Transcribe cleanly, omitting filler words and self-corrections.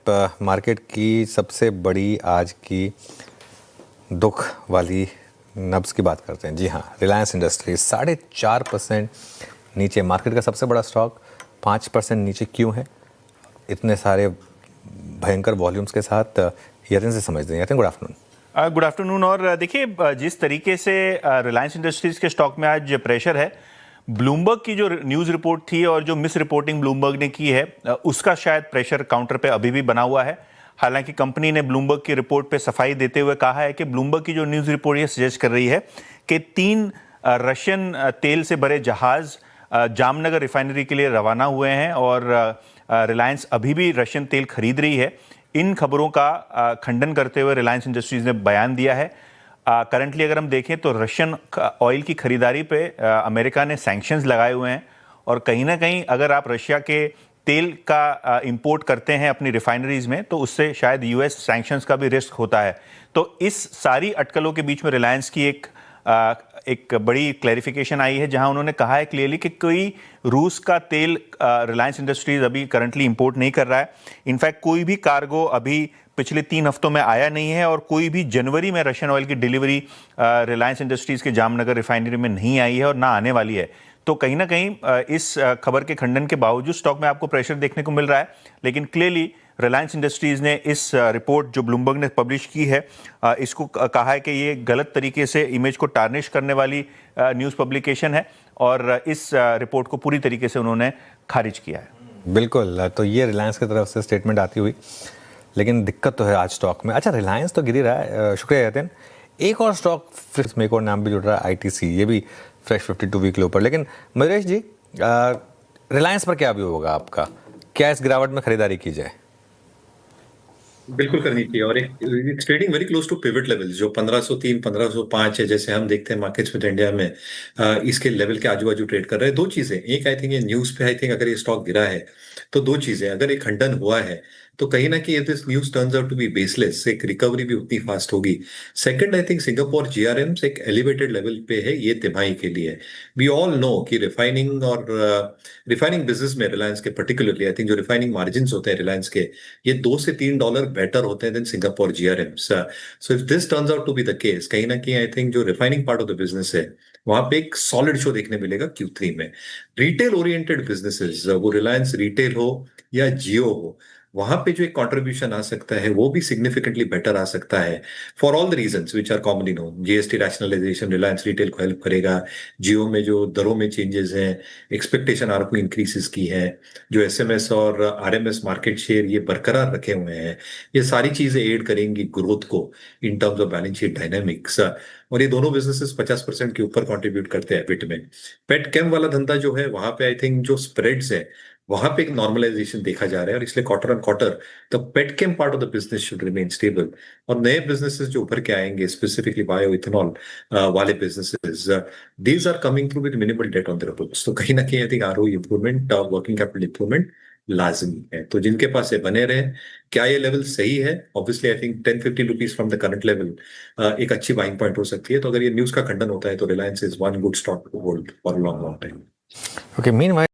Market की सबसे बड़ी आज की दुख वाली नब्ज़ की बात करते हैं। जी हाँ, रिलायंस इंडस्ट्रीज 4.5% नीचे। मार्केट का सबसे बड़ा स्टॉक 5% नीचे क्यों है इतने सारे भयंकर वॉल्यूम्स के साथ? यतिन से समझते हैं। Yatin, good afternoon. Good afternoon. और देखिए, जिस तरीके से रिलायंस इंडस्ट्रीज के स्टॉक में आज प्रेशर है, ब्लूमबर्ग की जो न्यूज़ रिपोर्ट थी और जो मिस रिपोर्टिंग ब्लूमबर्ग ने की है, उसका शायद प्रेशर काउंटर पे अभी भी बना हुआ है। हालांकि कंपनी ने ब्लूमबर्ग की रिपोर्ट पे सफाई देते हुए कहा है कि ब्लूमबर्ग की जो न्यूज़ रिपोर्ट ये सजेस्ट कर रही है कि 3 रशियन तेल से भरे जहाज जामनगर रिफाइनरी के लिए रवाना हुए हैं और रिलायंस अभी भी रशियन तेल खरीद रही है। इन खबरों का खंडन करते हुए रिलायंस इंडस्ट्रीज ने बयान दिया है। करंटली अगर हम देखें तो रशियन ऑयल की खरीदारी पे अमेरिका ने सैंक्शंस लगाए हुए हैं और कहीं ना कहीं अगर आप रशिया के तेल का इंपोर्ट करते हैं अपनी रिफाइनरीज में तो उससे शायद यूएस सैंक्शंस का भी रिस्क होता है। तो इस सारी अटकलों के बीच में रिलायंस की एक बड़ी क्लैरिफिकेशन आई है, जहां उन्होंने कहा है क्लियरली कि कोई रूस का तेल रिलायंस इंडस्ट्रीज अभी करंटली इंपोर्ट नहीं कर रहा है। इनफैक्ट कोई भी कार्गो अभी पिछले 3 हफ्तों में आया नहीं है और कोई भी जनवरी में रशियन ऑयल की डिलीवरी रिलायंस इंडस्ट्रीज के जामनगर रिफाइनरी में नहीं आई है और ना आने वाली है। तो कहीं ना कहीं इस खबर के खंडन के बावजूद स्टॉक में आपको प्रेशर देखने को मिल रहा है, लेकिन क्लियरली रिलायंस इंडस्ट्रीज ने इस रिपोर्ट जो ब्लूमबर्ग ने पब्लिश की है, इसको कहा है कि ये गलत तरीके से इमेज को टार्निश करने वाली न्यूज़ पब्लिकेशन है और इस रिपोर्ट को पूरी तरीके से उन्होंने खारिज किया है। बिल्कुल, तो ये रिलायंस की तरफ से स्टेटमेंट आती हुई, लेकिन दिक्कत तो है आज स्टॉक में। अच्छा, रिलायंस तो गिर ही रहा है, शुक्रिया यतिन। एक और स्टॉक में एक और नाम भी जुड़ रहा है, आईटीसी, ये भी फ्रेश 52 वीक लो पर। लेकिन मधुरेश जी, रिलायंस पर क्या व्यू होगा आपका? क्या इस गिरावट में खरीदारी की जाए? बिल्कुल करनी चाहिए। और एक trading very close to pivot level जो 1503 1505 है, जैसे हम देखते हैं मार्केट्स में इंडिया में, इसके लेवल के आजू बाजू ट्रेड कर रहे हैं। दो चीजें, एक आई थिंक ये न्यूज पे आई थिंक अगर ये स्टॉक गिरा है तो दो चीजें, अगर एक खंडन हुआ है तो कहीं ना कहीं this news turns out to be baseless, एक रिकवरी भी उतनी फास्ट होगी। Second, I think Singapore GRMs एक एलिवेटेड लेवल पे है ये तिमाही के लिए। वी ऑल नो कि रिफाइनिंग और रिफाइनिंग बिजनेस में रिलायंस के पर्टिकुलरली आई थिंक जो रिफाइनिंग मार्जिन होते हैं रिलायंस के, ये $2 से $3 बेटर होते हैं than Singapore GRMs. So if this turns out to be the case, कहीं ना कहीं आई थिंक जो refining part of the business है वहां पे एक सॉलिड शो देखने मिलेगा Q3 में। रिटेल ओरिएंटेड बिजनेसेस, वो रिलायंस रिटेल हो या जियो हो, वहां पे जो एक कंट्रीब्यूशन आ सकता है वो भी सिग्निफिकेंटली बेटर आ सकता है, for all the reasons which are commonly known. GST rationalisation Reliance Retail को हेल्प करेगा। जियो में जो दरों में चेंजेस हैं, एक्सपेक्टेशन आरपू इंक्रीसेस की है, जो एसएमएस और आरएमएस मार्केट शेयर ये बरकरार रखे हुए हैं, ये सारी चीजें एड करेंगी ग्रोथ को in terms of balance sheet dynamics. और ये दोनों बिजनेसेस 50% के ऊपर कंट्रीब्यूट करते हैं एबिट में। पेट केम वाला धंधा जो है वहां पे आई थिंक जो स्प्रेड्स है वहां पे एक नॉर्मलाइजेशन देखा जा रहा है और इसलिए quarter on quarter the petchem part of the business should remain stable. और नए बिजनेसेस जो उभर के आएंगे, स्पेसिफिकली बायो इथेनॉल वाले businesses, these are coming through with minimal debt on their books. तो कहीं ना कहीं I think ROE improvement, working capital improvement लाजमी है। तो जिनके पास ये बने रहे, क्या ये लेवल सही है? Obviously I think 10-50 rupees from the current level एक अच्छी बाइंग पॉइंट हो सकती है। तो अगर ये न्यूज का खंडन होता है तो Reliance is one good stock to hold for long long time. Okay, meanwhile